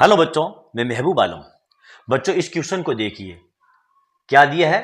Hello बच्चों, मैं महबूब आलम। बच्चों इस क्वेश्चन को देखिए, क्या दिया है।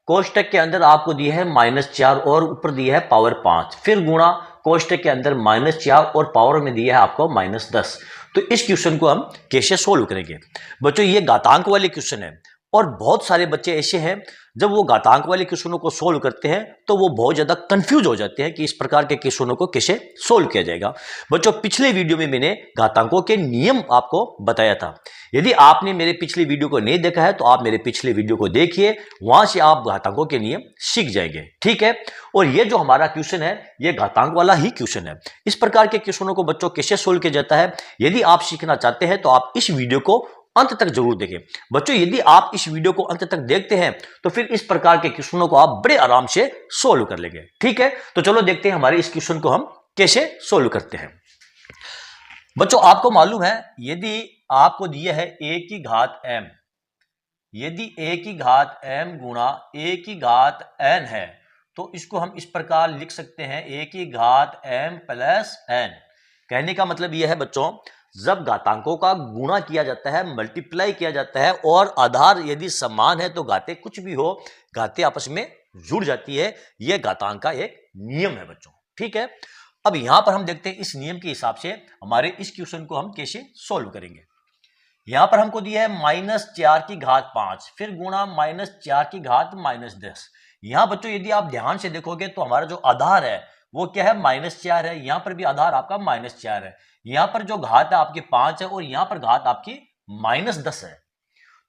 कोष्टक के अंदर आपको दिया है -4 और ऊपर दिया है पावर 5, फिर गुणा कोष्टक के अंदर -4 और पावर में दिया है आपको -10। तो इस क्वेश्चन को हम कैसे सोल्व करेंगे। बच्चों ये घातांक वाले क्वेश्चन है और बहुत सारे बच्चे ऐसे हैं जब वो घातांक वाले क्वेश्चनों को सोल्व करते हैं तो वो बहुत ज्यादा कंफ्यूज हो जाते हैं कि इस प्रकार के क्वेश्चनों को कैसे सोल्व किया जाएगा। बच्चों पिछले वीडियो में मैंने घातांकों के नियम आपको बताया था। यदि आपने मेरे पिछले वीडियो को नहीं देखा है तो आप मेरे पिछले वीडियो को देखिए, वहां से आप घातांकों के नियम सीख जाएंगे। ठीक है। और ये जो हमारा क्वेश्चन है ये घातांक वाला ही क्वेश्चन है। इस प्रकार के क्वेश्चनों को बच्चों कैसे सोल्व किया जाता है, यदि आप सीखना चाहते हैं तो आप इस वीडियो को अंत तक जरूर देखें। बच्चों यदि आप इस वीडियो को अंत तक देखते हैं तो फिर इस प्रकार के क्वेश्चनों को आप बड़े आराम से सोल्व कर लेंगे। ठीक है, तो चलो देखते हैं हमारे इस क्वेश्चन को हम कैसे सोल्व करते हैं। बच्चों आपको मालूम है, यदि आपको दिया है a की घात m, यदि a की घात m गुणा a की घात n है तो इसको हम इस प्रकार लिख सकते हैं a की घात m प्लस n। कहने का मतलब यह है बच्चों, जब घातांकों का गुणा किया जाता है, मल्टीप्लाई किया जाता है और आधार यदि समान है तो घाते कुछ भी हो, घाते आपस में जुड़ जाती है। यह घातांक का एक नियम है बच्चों। ठीक है। अब यहां पर हम देखते हैं इस नियम के हिसाब से हमारे इस क्वेश्चन को हम कैसे सोल्व करेंगे। यहां पर हमको दिया है -4 की घात 5, फिर गुणा -4 की घात -10। यहां बच्चों यदि आप ध्यान से देखोगे तो हमारा जो आधार है वो क्या है, -4 है। यहां पर भी आधार आपका -4 है। यहां पर जो घात है आपकी 5 है और यहां पर घात आपकी -10 है।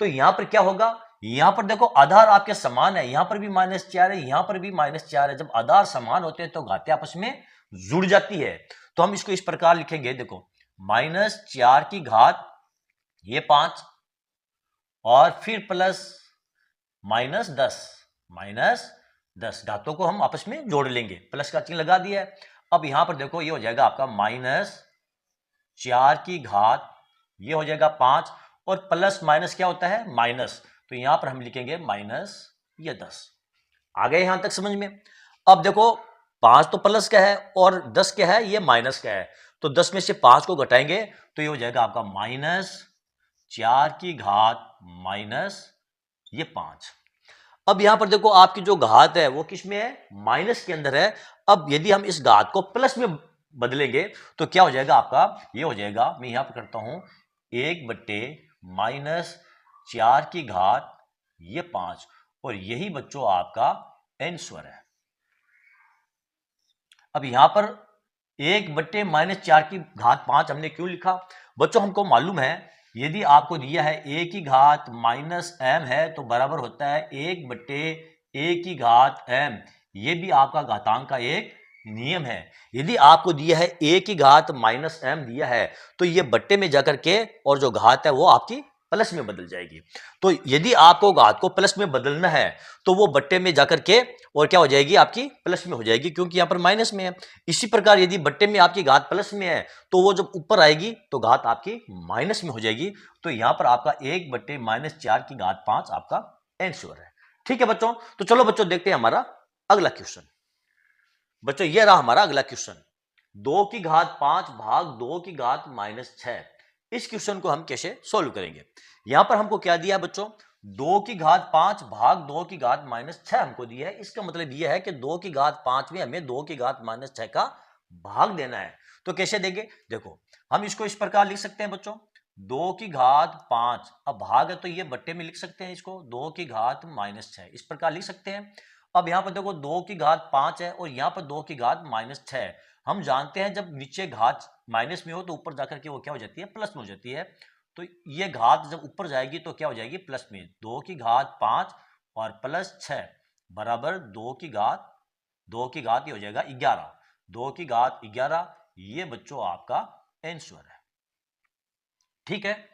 तो यहां पर क्या होगा, यहां पर देखो आधार आपके समान है, यहां पर भी -4 है, यहां पर भी -4 है। जब आधार समान होते हैं तो घातें आपस में जुड़ जाती है। तो हम इसको इस प्रकार लिखेंगे, देखो -4 की घात ये 5 और फिर प्लस -10, -10 घातों को हम आपस में जोड़ लेंगे, प्लस का चिन्ह लगा दिया है। अब यहां पर देखो ये हो जाएगा आपका -4 की घात, ये हो जाएगा 5 और प्लस माइनस क्या होता है, माइनस। तो यहां पर हम लिखेंगे -10। आ गए यहां तक समझ में। अब देखो 5 तो प्लस का है और 10 क्या है, ये माइनस का है। तो 10 में से 5 को घटाएंगे तो ये हो जाएगा आपका -4 की घात माइनस ये 5। अब यहां पर देखो आपकी जो घात है वो किस में है, माइनस के अंदर है। अब यदि हम इस घात को प्लस में बदलेंगे तो क्या हो जाएगा आपका, ये हो जाएगा, मैं यहां पर करता हूं 1/-4 की घात ये 5 और यही बच्चों आपका आंसर है। अब यहां पर 1/-4 की घात 5 हमने क्यों लिखा, बच्चों हमको मालूम है यदि आपको दिया है a की घात -m है तो बराबर होता है 1/a की घात m। ये भी आपका घातांक का एक नियम है। यदि आपको दिया है a की घात -m दिया है तो ये बट्टे में जाकर के और जो घात है वो आपकी प्लस में बदल जाएगी। तो यदि आपको घात को प्लस में बदलना है तो वो बट्टे में जाकर के और क्या हो जाएगी, आपकी प्लस में हो जाएगी, क्योंकि यहां पर माइनस में है। इसी प्रकार यदि बट्टे में आपकी घात प्लस में है तो वो जब ऊपर आएगी तो घात आपकी माइनस में हो जाएगी। तो यहां पर आपका 1/-4 की घात 5 आपका आंसर है। ठीक है बच्चों, तो चलो बच्चों देखते हैं हमारा अगला क्वेश्चन। बच्चों यह रहा हमारा अगला क्वेश्चन, 2 की घात 5 भाग 2 की घात -6। इस क्वेश्चन को हम कैसे सोल्व करेंगे। यहां पर हमको क्या दिया बच्चों, 2 की घात 5 भाग 2 की घात -6 हमको दिया है। इसका मतलब यह है कि 2 की घात 5 में हमें 2 की घात -6 का भाग देना है। तो कैसे देंगे, देखो हम इसको इस प्रकार लिख सकते हैं बच्चों, 2 की घात 5, अब भाग है तो ये बट्टे में लिख सकते हैं, इसको 2 की घात -6 इस प्रकार लिख सकते हैं। अब यहां पर देखो 2 की घात 5 है और यहां पर 2 की घात -6 है। हम जानते हैं जब नीचे घात माइनस में हो तो ऊपर जाकर के वो क्या हो जाती है, प्लस में हो जाती है। तो ये घात जब ऊपर जाएगी तो क्या हो जाएगी, प्लस में। 2 की घात 5 और प्लस 6 बराबर 2 की घात ये हो जाएगा 11। 2 की घात 11 ये बच्चों आपका आंसर है। ठीक है।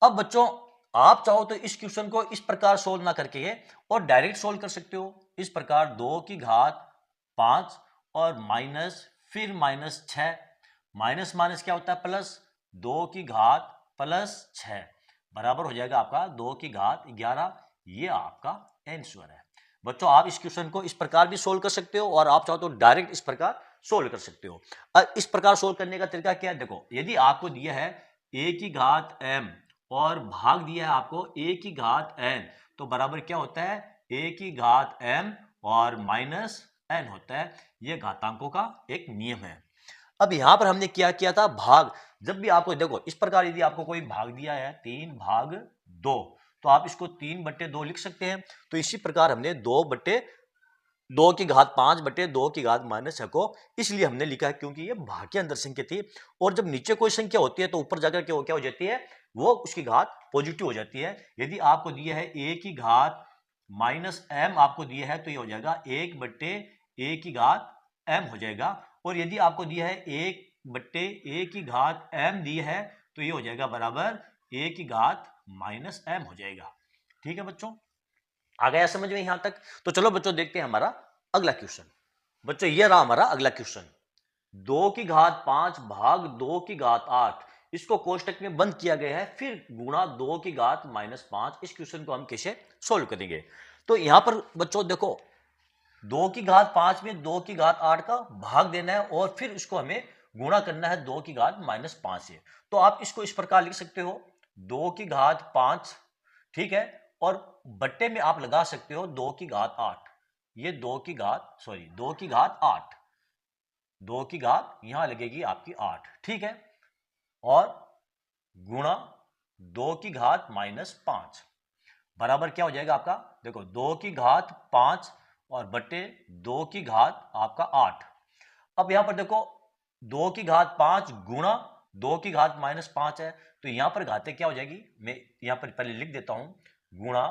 अब बच्चों आप चाहो तो इस क्वेश्चन को इस प्रकार सोल्व ना करके और डायरेक्ट सोल्व कर सकते हो इस प्रकार, 2 की घात 5 और माइनस फिर -6, माइनस माइनस क्या होता है प्लस, 2 की घात +6 बराबर हो जाएगा आपका 2 की घात 11। ये आपका आंसर है। बच्चों आप इस क्वेश्चन को इस प्रकार भी सोल्व कर सकते हो और आप चाहो तो डायरेक्ट इस प्रकार सोल्व कर सकते हो। इस प्रकार सोल्व करने का तरीका क्या है, देखो यदि आपको दिया है a की घात m और भाग दिया है आपको a की घात n, तो बराबर क्या होता है a की घात m और माइनस n होता है। यह घातांकों का एक नियम है। अब यहां पर हमने क्या किया था, भाग। जब भी आपको देखो इस प्रकार यदि आपको कोई भाग दिया है 3/2, तो आप इसको 3/2 लिख सकते हैं। तो इसी प्रकार हमने 2/2 की घात 5/2 की घात -6 को इसलिए हमने लिखा है क्योंकि ये भाग के अंदर संख्या थी, और जब नीचे कोई संख्या होती है तो ऊपर जाकर के वो क्या हो जाती है, वो उसकी घात पॉजिटिव हो जाती है। यदि आपको दिया है a की घात -m आपको दिया है तो ये हो जाएगा 1/a की घात m हो जाएगा। और यदि आपको दिया है 1/a की घात m दी है तो ये हो जाएगा बराबर a की घात -m हो जाएगा। ठीक है बच्चों, आ गया समझ में यहां तक? तो चलो बच्चों देखते हैं हमारा अगला क्वेश्चन। बच्चों ये रहा हमारा अगला क्वेश्चन, 2 की घात 5 भाग 2 की घात 8, इसको कोष्टक में बंद किया गया है, फिर गुणा 2 की घात -5। इस क्वेश्चन को हम कैसे सोल्व करेंगे? तो यहां पर बच्चों देखो 2 की घात 5 में 2 की घात 8 का भाग देना है और फिर इसको हमें गुणा करना है 2 की घात -5 से। तो आप इसको इस प्रकार लिख सकते हो 2 की घात 5, ठीक है, और बट्टे में आप लगा सकते हो 2 की घात 8। ये 2 की घात 8, 2 की घात यहां लगेगी आपकी 8, ठीक है, और गुणा 2 की घात -5 बराबर क्या हो जाएगा आपका, देखो 2 की घात 5 और बट्टे 2 की घात आपका 8। अब यहां पर देखो 2 की घात 5 गुणा 2 की घात -5 है, तो यहां पर घातें क्या हो जाएगी, मैं यहां पर पहले लिख देता हूं, गुणा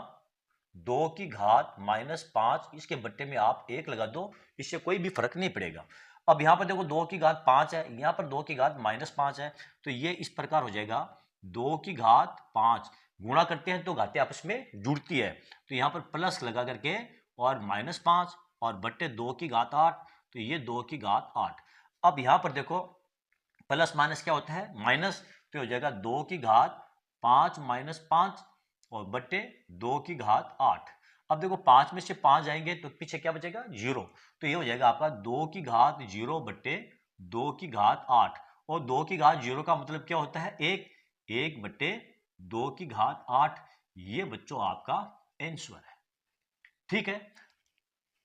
2 की घात -5, इसके बट्टे में आप 1 लगा दो, इससे कोई भी फर्क नहीं पड़ेगा। अब यहां पर देखो 2 की घात 5 है, यहां पर 2 की घात -5 है, तो ये इस प्रकार हो जाएगा 2 की घात 5, गुणा करते हैं तो घातें आपस में जुड़ती है, तो यहां पर प्लस लगा करके और -5 और बट्टे 2 की घात 8, तो ये 2 की घात 8। अब यहां पर देखो प्लस माइनस क्या होता है, माइनस, तो हो जाएगा 2 की घात 5 -5 और बट्टे 2 की घात 8। अब देखो 5 में से 5 जाएंगे तो पीछे क्या बचेगा, 0, तो ये हो जाएगा आपका 2 की घात 0 बट्टे 2 की घात 8। और 2 की घात 0 का मतलब क्या होता है, 1 बट्टे 2 की घात 8। ये बच्चों आपका आंसर है, ठीक है।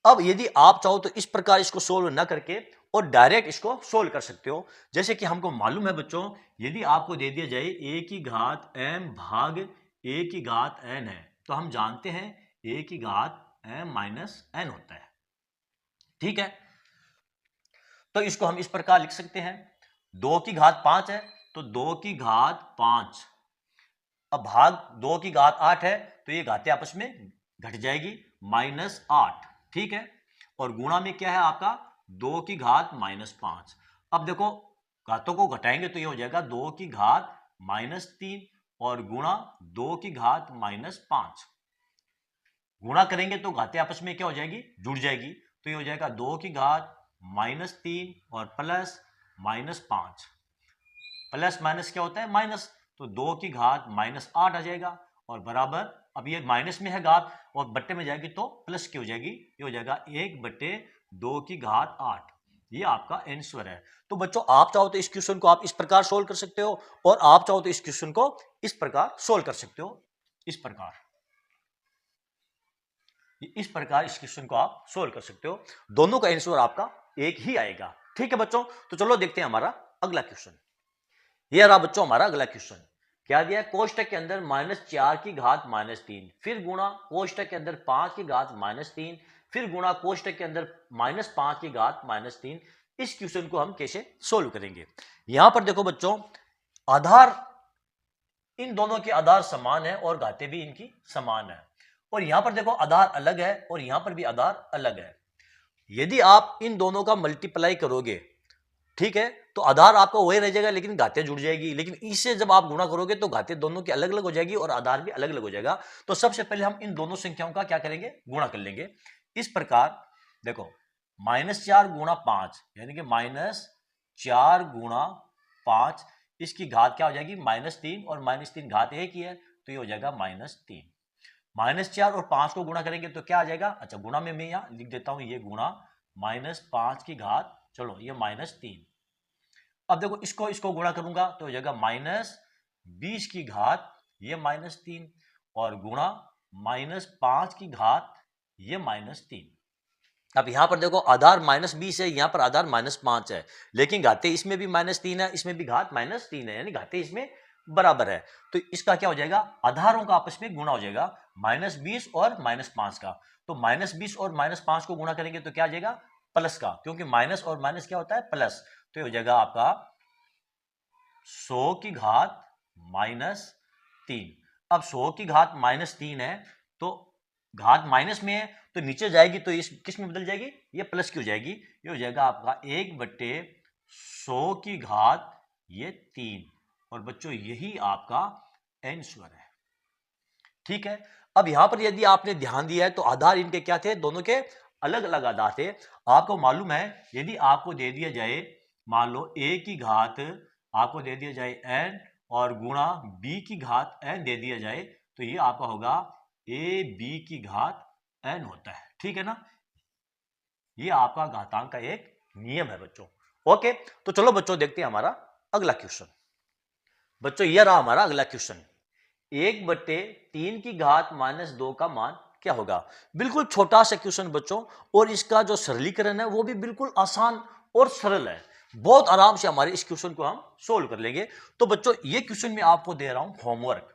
अब यदि आप चाहो तो इस प्रकार इसको सोल्व ना करके और डायरेक्ट इसको सोल्व कर सकते हो। जैसे कि हमको मालूम है बच्चों, यदि आपको दे दिया जाए a की घात m भाग a की घात n है, तो हम जानते हैं a की घात m माइनस n होता है, ठीक है। तो इसको हम इस प्रकार लिख सकते हैं, 2 की घात 5 है तो 2 की घात 5, अब भाग 2 की घात 8 है, तो ये घातें आपस में घट जाएगी -8, ठीक है, और गुणा में क्या है आपका 2 की घात -5। अब देखो घातों को घटाएंगे तो ये हो जाएगा 2 की घात -3 और गुणा 2 की घात -5। गुणा करेंगे तो घातें आपस में क्या हो जाएगी, जुड़ जाएगी, तो ये हो जाएगा 2 की घात -3 और प्लस -5, प्लस माइनस क्या होता है, माइनस, तो 2 की घात -8 आ जाएगा और बराबर, अब ये माइनस में है घात और बट्टे में जाएगी तो प्लस की हो जाएगी, ये हो जाएगा 1/2 की घात 8। ये आपका आंसर है। तो बच्चों आप चाहो तो इस क्वेश्चन को आप इस प्रकार सोल्व कर सकते हो और आप चाहो तो इस क्वेश्चन को इस प्रकार सोल्व कर सकते हो, इस प्रकार इस क्वेश्चन को आप सोल्व कर सकते हो। दोनों का आंसर आपका एक ही आएगा, ठीक है बच्चों। तो चलो देखते हैं हमारा अगला क्वेश्चन। ये रहा बच्चों हमारा अगला क्वेश्चन, क्या दिया है, कोष्टक के अंदर -4 की घात -3, फिर गुणा कोष्टक के अंदर 5 की घात -3, फिर गुणा कोष्टक के अंदर -5 की घात -3। इस क्वेश्चन को हम कैसे सोल्व करेंगे? यहां पर देखो बच्चों, आधार, इन दोनों के आधार समान है और घातें भी इनकी समान है, और यहां पर देखो आधार अलग है और यहां पर भी आधार अलग है। यदि आप इन दोनों का मल्टीप्लाई करोगे, ठीक है, तो आधार आपका वही रह जाएगा लेकिन घातें जुड़ जाएगी, लेकिन इससे जब आप गुणा करोगे तो घातें दोनों की अलग अलग हो जाएगी और आधार भी अलग अलग हो जाएगा। तो सबसे पहले हम इन दोनों संख्याओं का क्या करेंगे, गुणा कर लेंगे। इस प्रकार देखो -4 गुणा 5 यानी कि -4 गुणा 5, इसकी घात क्या हो जाएगी, -3, और -3 घात एक ही है तो ये हो जाएगा -3। -4 और 5 को गुणा करेंगे तो क्या आ जाएगा, अच्छा गुणा में मैं यहां लिख देता हूं, ये गुणा -5 की घात, चलो ये -3। अब देखो इसको गुणा करूंगा तो हो जाएगा 20 की घात ये -3 और गुणा -5 की घात ये -3। अब यहां पर देखो आधार -20 है, यहां पर आधार -5 है, लेकिन घाते इसमें भी -3 है, इसमें भी घात -3 है, यानी घाते इसमें बराबर है। तो इसका क्या हो जाएगा, आधारों का आपस में गुणा हो जाएगा, -20 और -5 का। तो -20 और -5 को गुणा करेंगे तो क्या आ जाएगा, प्लस का, क्योंकि माइनस और माइनस क्या होता है, प्लस। तो ये हो जाएगा आपका 100 की घात -3। अब 100 की घात -3 है, तो घात माइनस में है, तो नीचे जाएगी तो इस किस में बदल जाएगी, ये प्लस की हो जाएगी। ये हो जाएगा आपका 1/100 की घात ये 3। और बच्चों यही आपका आंसर है। ठीक है। अब यहां पर यदि आपने ध्यान दिया है तो आधार इनके क्या थे, दोनों के अलग अलग आधार थे। आपको मालूम है यदि आपको दे दिया जाए, मान लो a की घात आपको दे दिया जाए n और गुणा b की घात n दे दिया जाए, तो ये आपका होगा a b की घात n होता है। ठीक है ना, ये आपका घातांक का एक नियम है बच्चों। ओके, तो चलो बच्चों देखते हैं हमारा अगला क्वेश्चन। बच्चों ये रहा हमारा अगला क्वेश्चन। 1/3 की घात -2 का मान क्या होगा। बिल्कुल छोटा सा क्वेश्चन बच्चों, और इसका जो सरलीकरण है वो भी बिल्कुल आसान और सरल है। बहुत आराम से हमारे इस क्वेश्चन को हम सोल्व कर लेंगे। तो बच्चों ये क्वेश्चन मैं आपको दे रहा हूं होमवर्क,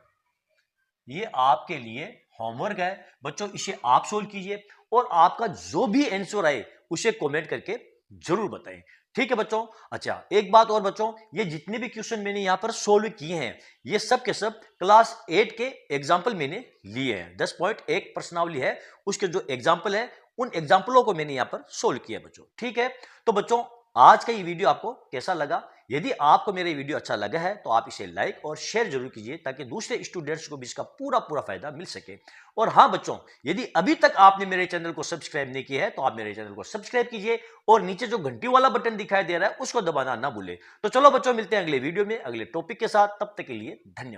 ये आपके लिए होमवर्क है बच्चों, इसे आप सोल्व कीजिए और आपका जो भी आंसर आए उसे कमेंट करके जरूर बताएं। ठीक है बच्चों। अच्छा एक बात और बच्चों, ये जितने भी क्वेश्चन मैंने यहां पर सोल्व किए हैं ये सब के सब क्लास 8 के एग्जाम्पल मैंने लिए हैं। 10.1 प्रश्नावली है, उसके जो एग्जाम्पल है उन एग्जाम्पलों को मैंने यहां पर सोल्व किया बच्चों। ठीक है। तो बच्चों आज का ये वीडियो आपको कैसा लगा, यदि आपको मेरा वीडियो अच्छा लगा है तो आप इसे लाइक और शेयर जरूर कीजिए ताकि दूसरे स्टूडेंट्स को भी इसका पूरा फायदा मिल सके। और हाँ बच्चों, यदि अभी तक आपने मेरे चैनल को सब्सक्राइब नहीं किया है तो आप मेरे चैनल को सब्सक्राइब कीजिए और नीचे जो घंटी वाला बटन दिखाई दे रहा है उसको दबाना ना भूले। तो चलो बच्चों मिलते हैं अगले वीडियो में अगले टॉपिक के साथ, तब तक के लिए धन्यवाद।